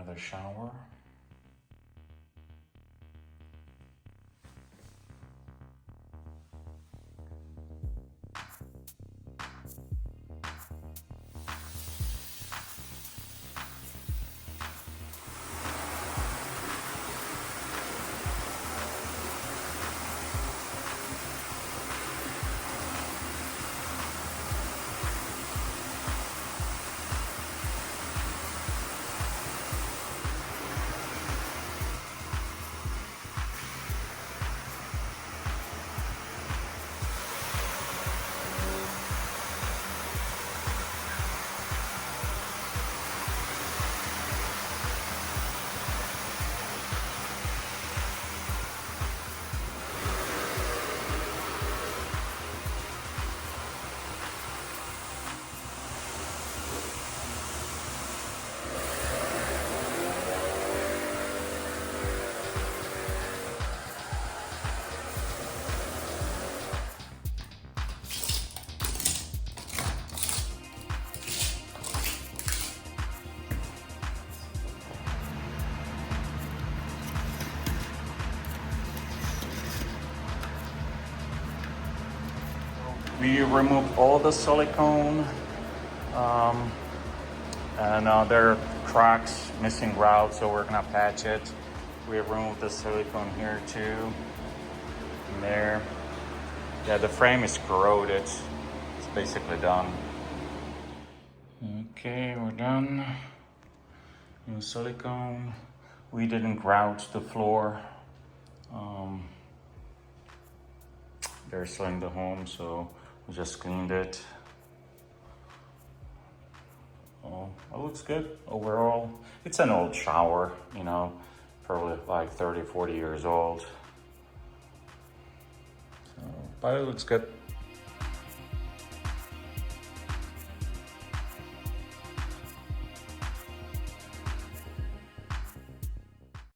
Another shower. We removed all the silicone and there are cracks, missing grout, so we're gonna patch it. We removed the silicone here too, and there. Yeah, the frame is corroded. It's basically done. Okay, we're done. New silicone. We didn't grout the floor. They're selling the home, so we just cleaned it. Oh, it looks good overall. It's an old shower, you know, probably like 30, 40 years old. So, but it looks good.